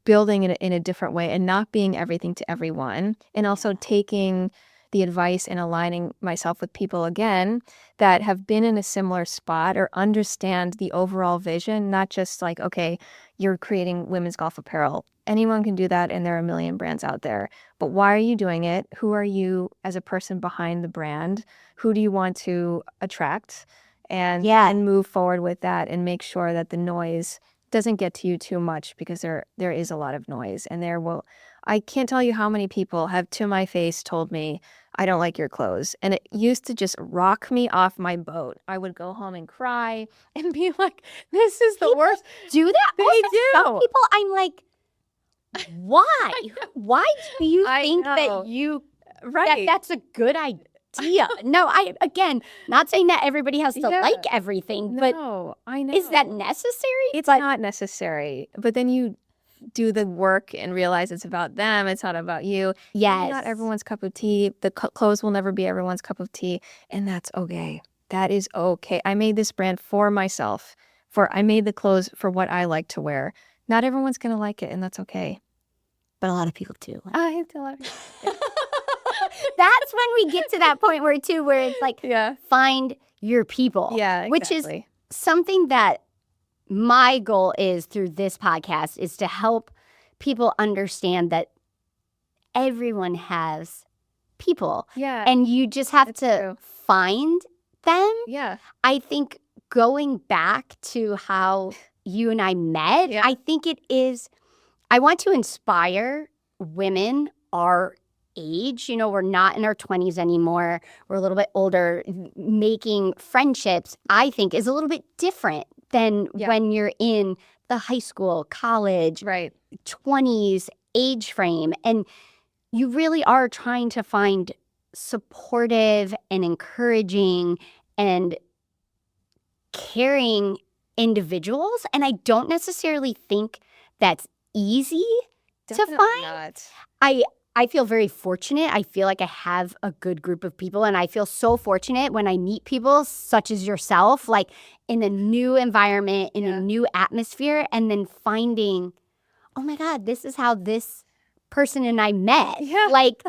building it in a different way and not being everything to everyone, and also taking the advice and aligning myself with people again that have been in a similar spot or understand the overall vision, not just like, okay, you're creating women's golf apparel. Anyone can do that, and there are a million brands out there. But why are you doing it? Who are you as a person behind the brand? Who do you want to attract? And move forward with that, and make sure that the noise doesn't get to you too much, because there is a lot of noise. And I can't tell you how many people have to my face told me, I don't like your clothes. And it used to just rock me off my boat. I would go home and cry and be like, this is the worst. Do that? They Also, do. Some people, I'm like, why? Why do you think that you that's a good idea? No, again, not saying that everybody has to like everything, but I know. Is that necessary? It's not necessary. But then you do the work and realize it's about them. It's not about you. Yes. It's not everyone's cup of tea. The clothes will never be everyone's cup of tea. And that's okay. That is okay. I made this brand for myself. I made the clothes for what I like to wear. Not everyone's going to like it, and that's okay. But a lot of people do. I do love it. That's when we get to that point where it's like, find your people. Yeah, exactly. Which is something that my goal is through this podcast, is to help people understand that everyone has people. Yeah. And you just have to find them. Yeah. I think going back to how you and I met, I think I want to inspire women our age. You know, we're not in our 20s anymore. We're a little bit older. Making friendships, I think, is a little bit different than when you're in the high school, college, 20s age frame. And you really are trying to find supportive and encouraging and caring individuals. And I don't necessarily think that's easy to find. Not. I feel very fortunate. I feel like I have a good group of people, and I feel so fortunate when I meet people such as yourself, like in a new environment, in a new atmosphere, and then finding, oh my God, this is how this person and I met. Yeah. Like,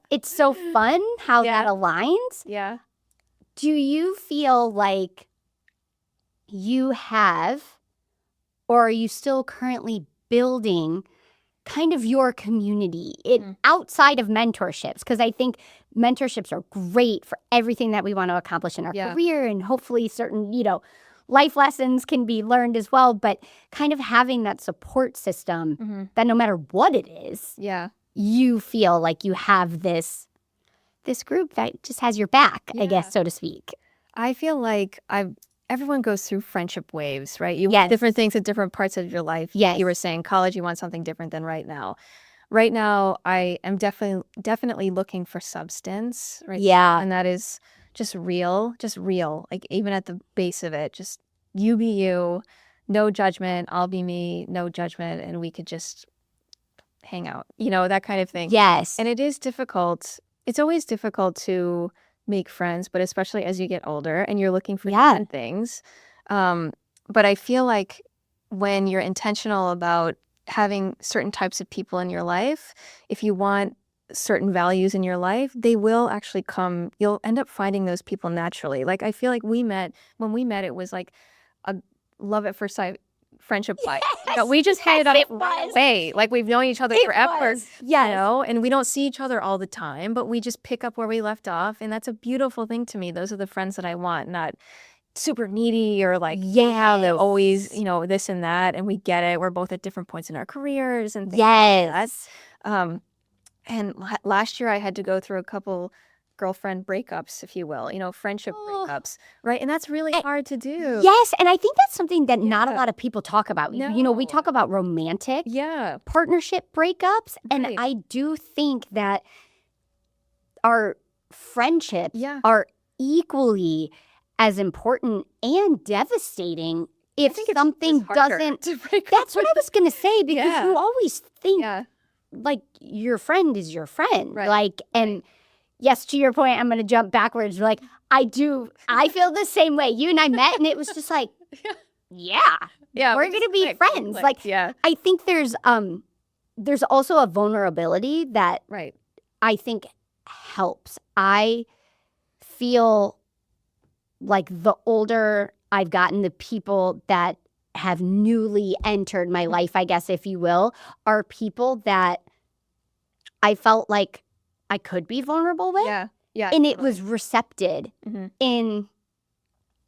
it's so fun how that aligns. Yeah. Do you feel like you have, or are you still currently building kind of your community outside of mentorships? Because I think mentorships are great for everything that we want to accomplish in our career, and hopefully certain, life lessons can be learned as well. But kind of having that support system that no matter what it is, you feel like you have this group that just has your back, I guess, so to speak. I feel like everyone goes through friendship waves, right? You want different things at different parts of your life. Yes. You were saying college, you want something different than right now. Right now, I am definitely looking for substance, right? Yeah. And that is just real, like even at the base of it, just you be you, no judgment, I'll be me, no judgment, and we could just hang out, that kind of thing. Yes. And it is difficult it's always difficult to make friends, but especially as you get older and you're looking for Yeah. different things. But I feel like when you're intentional about having certain types of people in your life, if you want certain values in your life, they will actually come. You'll end up finding those people naturally. Like I feel like when we met, it was like a love at first sight friendship fight. Yes, We just hit it yes, up it right was. away. Like we've known each other It forever. was. Yes. And we don't see each other all the time, but we just pick up where we left off. And that's a beautiful thing to me. Those are the friends that I want, not super needy or like, they're always, this and that. And we get it. We're both at different points in our careers and things like that. Yes. And last year I had to go through a couple girlfriend breakups, if you will, friendship Oh. breakups, right? And that's really hard to do. Yes, and I think that's something that not a Yeah. lot of people talk about. We No. talk about romantic Yeah. partnership breakups, and Right. I do think that our friendships Yeah. are equally as important and devastating if I think it's something harder doesn't. to break up That's what I with. was going to say, because Yeah. you always think Yeah. like your friend is your friend. Right. Like, and yes, to your point, I'm going to jump backwards. Like, I feel the same way. You and I met, and it was just like, yeah, Yeah. we're going to be friends. Like, yeah. I think there's also a vulnerability that Right. I think helps. I feel like the older I've gotten, the people that have newly entered my life, I guess, if you will, are people that I felt like I could be vulnerable with. Yeah. Yeah. And it was recepted Mhm. in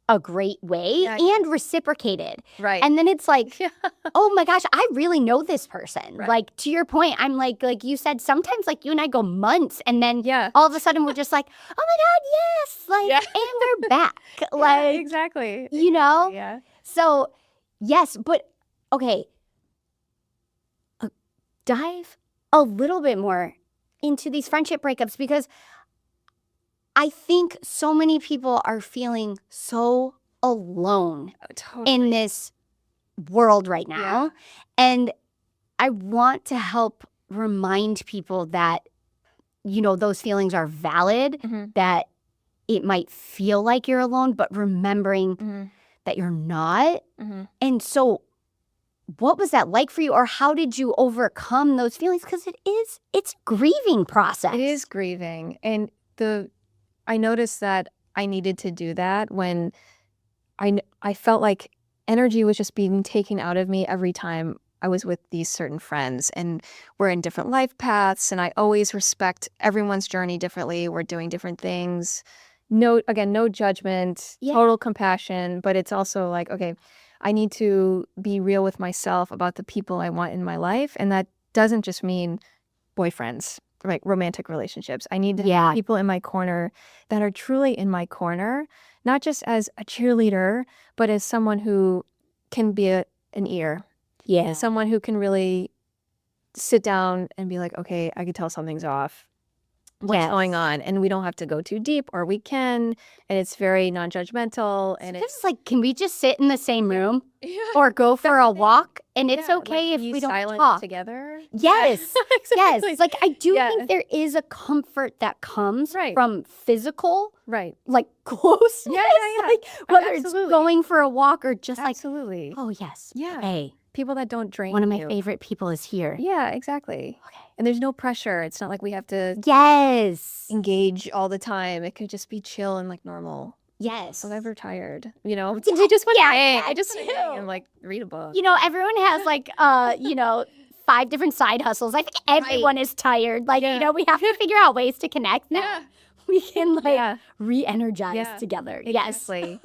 a great way and reciprocated. Right. And then it's like, Yeah. oh my gosh, I really know this person. Right. Like, to your point, I'm like you said, sometimes like you and I go months, and then Yeah. all of a sudden we're just like, oh my God, yes. Like, Yeah. and we're back. Yeah, Like, exactly. you know? Yeah. So, yes, but okay. Dive a little bit more into these friendship breakups, because I think so many people are feeling so alone Totally. in this world right now. Yeah. And I want to help remind people that, those feelings are valid, Mhm. that it might feel like you're alone, but remembering Mhm. that you're not. Mhm. And so what was that like for you, or how did you overcome those feelings? Because it's a grieving process. It is grieving. And I noticed that I needed to do that when I felt like energy was just being taken out of me every time I was with these certain friends. And we're in different life paths, and I always respect everyone's journey differently. We're doing different things. No judgment, Yeah. total compassion, but it's also like, okay, I need to be real with myself about the people I want in my life. And that doesn't just mean boyfriends, like romantic relationships. I need to have people in my corner that are truly in my corner, not just as a cheerleader, but as someone who can be an ear. Yeah. Someone who can really sit down and be like, okay, I can tell something's off. What's going on? And we don't have to go too deep, or we can. And it's very non-judgmental. And It's like, can we just sit in the same room yeah. or go for That's a the thing. walk? And it's Yeah, okay like, if be we don't silent talk. together. Yes. Exactly. Yes. Like, I do Yeah. think there is a comfort that comes Right. from physical, Right. like, closeness. Yeah. Like, whether Absolutely. it's going for a walk or just Absolutely. like, oh, yes. Yeah. Hey, People that don't drain one of my you. favorite people is here. Yeah, exactly. Okay. And there's no pressure. It's not like we have to Yes. engage all the time. It could just be chill and like normal. Yes. So I'm never tired, I Yeah, just want to yeah, hang. yeah, I just want to too. hang and like read a book. Everyone has like, 5 different side hustles. I think everyone is tired. Like, Yeah. we have to figure out ways to connect that Yeah. we can like Yeah. re-energize Yeah. together. Exactly.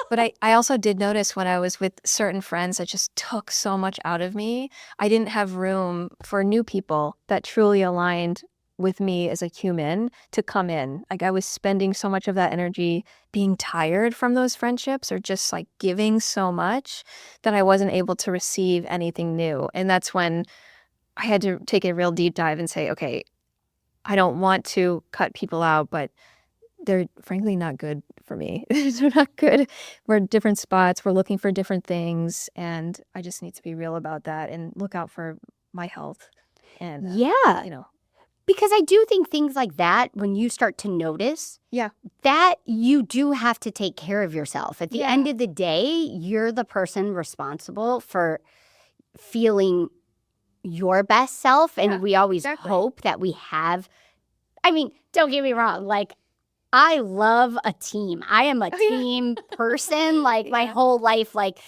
But I also did notice when I was with certain friends that just took so much out of me, I didn't have room for new people that truly aligned with me as a human to come in. Like I was spending so much of that energy being tired from those friendships, or just like giving so much, that I wasn't able to receive anything new. And that's when I had to take a real deep dive and say, okay, I don't want to cut people out, but they're frankly not good for me. They're not good. We're at different spots. We're looking for different things. And I just need to be real about that and look out for my health. And, Yeah. Because I do think things like that, when you start to notice, Yeah. that you do have to take care of yourself. At the Yeah. end of the day, you're the person responsible for feeling your best self. And Yeah, we always exactly. hope that we have. I mean, don't get me wrong. Like, I love a team. I am a team person. Like, my whole life, like,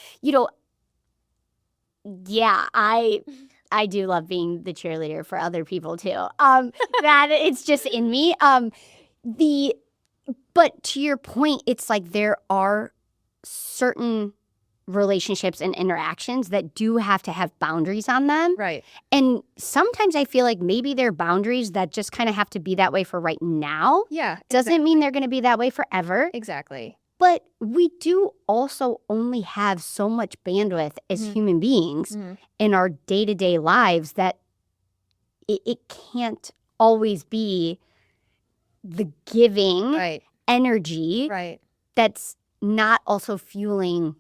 yeah, I do love being the cheerleader for other people too. That it's just in me. But to your point, it's like there are certain relationships and interactions that do have to have boundaries on them. Right. And sometimes I feel like maybe they're boundaries that just kind of have to be that way for right now. Yeah. Doesn't mean they're going to be that way forever. Exactly. But we do also only have so much bandwidth as human beings in our day-to-day lives that it can't always be the giving energy that's not also fueling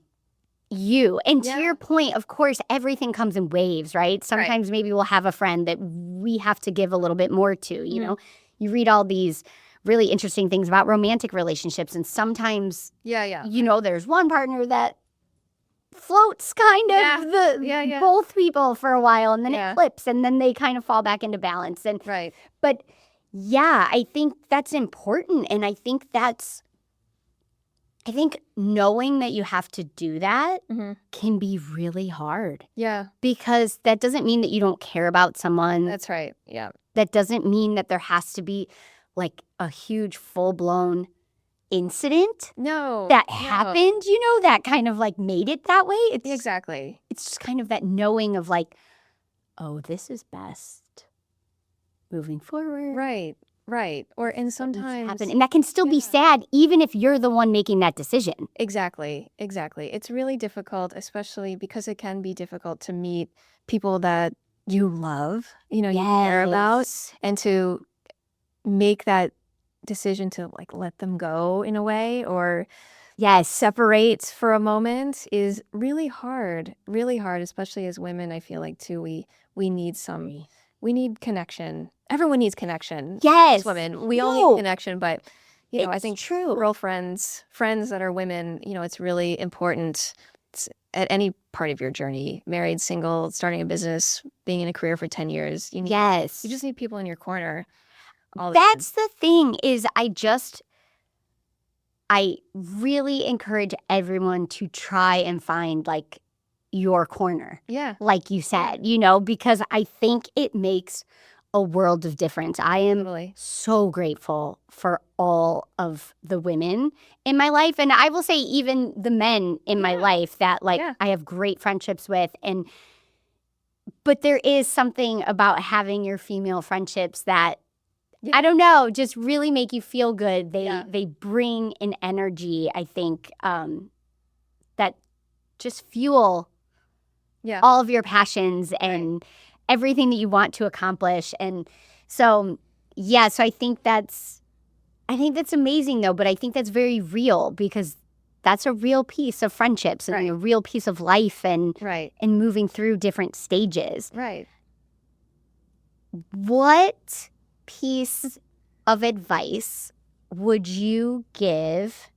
you. And to your point, of course, everything comes in waves, right? Sometimes maybe we'll have a friend that we have to give a little bit more to, you know? You read all these really interesting things about romantic relationships, and sometimes there's one partner that floats kind of both people for a while, and then it flips, and then they kind of fall back into balance. And but I think that's important, and I think knowing that you have to do that can be really hard. Yeah. Because that doesn't mean that you don't care about someone. That's right. Yeah. That doesn't mean that there has to be like a huge full-blown incident that happened, that kind of like made it that way. Exactly. It's just kind of that knowing of like, oh, this is best moving forward. Right. Or and sometimes and that can still be sad even if you're the one making that decision. Exactly. It's really difficult, especially because it can be difficult to meet people that you love, you care about, and to make that decision to like let them go in a way, or separate for a moment is really hard, especially as women. I feel like too, we need connection. Everyone needs connection. Yes. As women, we all need connection, but I think true. Girlfriends, friends that are women, it's really important at any part of your journey, married, single, starting a business, being in a career for 10 years. You just need people in your corner. That's the thing is I really encourage everyone to try and find like your corner. Yeah. Like you said, because I think it makes a world of difference. I am so grateful for all of the women in my life. And I will say even the men in my life that I have great friendships with. But there is something about having your female friendships that I don't know, just really make you feel good. They bring an energy, I think, that just fuel all of your passions and everything that you want to accomplish. And so, so I think that's amazing though, but I think that's very real because that's a real piece of friendships and a real piece of life and moving through different stages. Right. What piece of advice would you give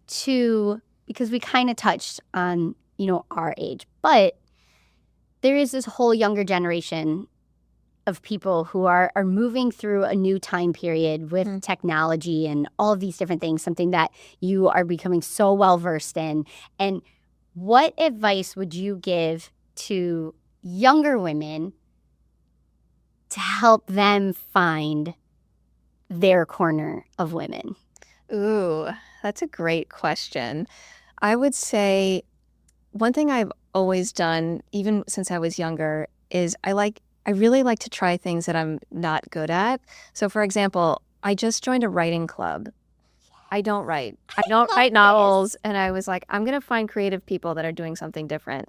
to, because we kind of touched on, our age, but there is this whole younger generation of people who are moving through a new time period with technology and all of these different things, something that you are becoming so well versed in. And what advice would you give to younger women to help them find their corner of women? Ooh, that's a great question. I would say one thing I've always done, even since I was younger, is I really like to try things that I'm not good at. So for example, I just joined a writing club. I don't write. I don't write novels. And I was like, I'm going to find creative people that are doing something different.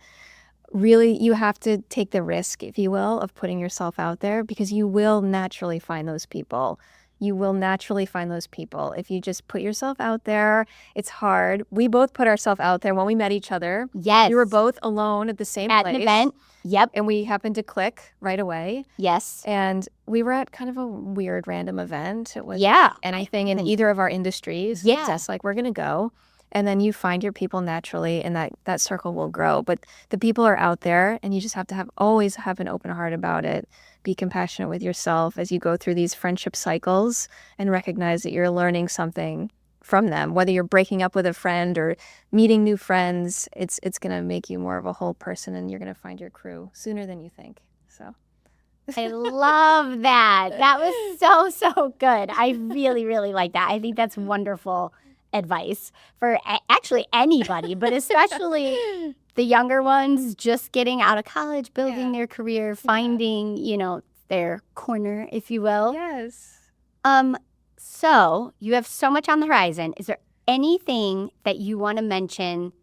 Really, you have to take the risk, if you will, of putting yourself out there because you will naturally find those people. you will naturally find those people. If you just put yourself out there, it's hard. We both put ourselves out there when we met each other. Yes. We were both alone at the same at place. an event. Yep. And we happened to click right away. Yes. And we were at kind of a weird random event. It was Yeah. anything in either of our industries. Yeah. Just like, we're going to go. And then you find your people naturally, and that circle will grow. But the people are out there, and you just have to always have an open heart about it. Be compassionate with yourself as you go through these friendship cycles, and recognize that you're learning something from them. Whether you're breaking up with a friend or meeting new friends, it's going to make you more of a whole person, and you're going to find your crew sooner than you think. So I love that. That was so good. I really, really like that. I think that's wonderful advice for actually anybody, but especially the younger ones just getting out of college, building their career, finding, their corner, if you will. Yes. So you have so much on the horizon. Is there anything that you want to mention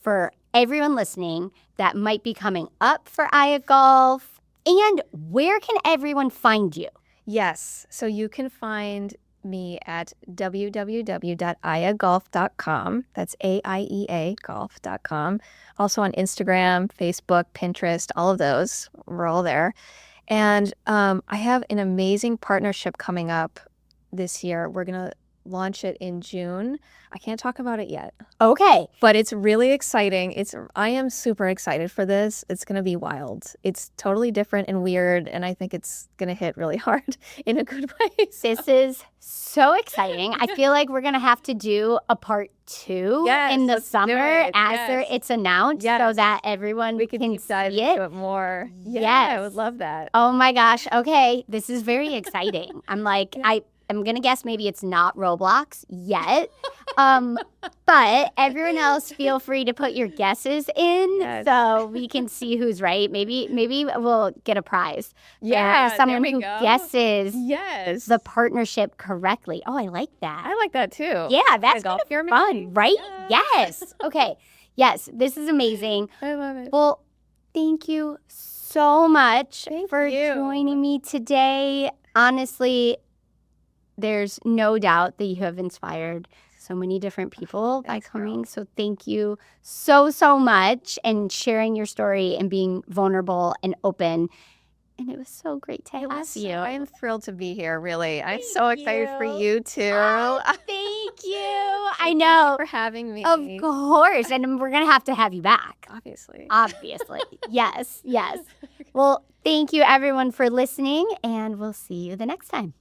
for everyone listening that might be coming up for AIEA Golf? And where can everyone find you? Yes. So you can find me at www.aiegolf.com. That's AIEA golf.com. Also on Instagram, Facebook, Pinterest, all of those. We're all there. And I have an amazing partnership coming up this year. We're going to launch it in June. I can't talk about it yet. Okay. But it's really exciting. I am super excited for this. It's going to be wild. It's totally different and weird, and I think it's going to hit really hard in a good way. This is so exciting. I feel like we're going to have to do a part 2 in the summer as it's announced so that everyone can deep dive see into it more. Yeah, I would love that. Oh my gosh. Okay. This is very exciting. I'm like, I'm going to guess maybe it's not Roblox yet. But everyone else, feel free to put your guesses in so we can see who's right. Maybe we'll get a prize. Yeah, someone who guesses the partnership correctly. Oh, I like that. I like that too. Yeah, that's golf pyramid fun, right? Yes. Okay. Yes, this is amazing. I love it. Well, thank you so much for joining me today. Honestly, there's no doubt that you have inspired so many different people by coming. So thank you so much and sharing your story and being vulnerable and open. And it was so great to have you. I am thrilled to be here, really. I'm so excited for you too. Thank you. I know. For having me. Of course. And we're going to have you back. Obviously. Yes. Well, thank you everyone for listening, and we'll see you the next time.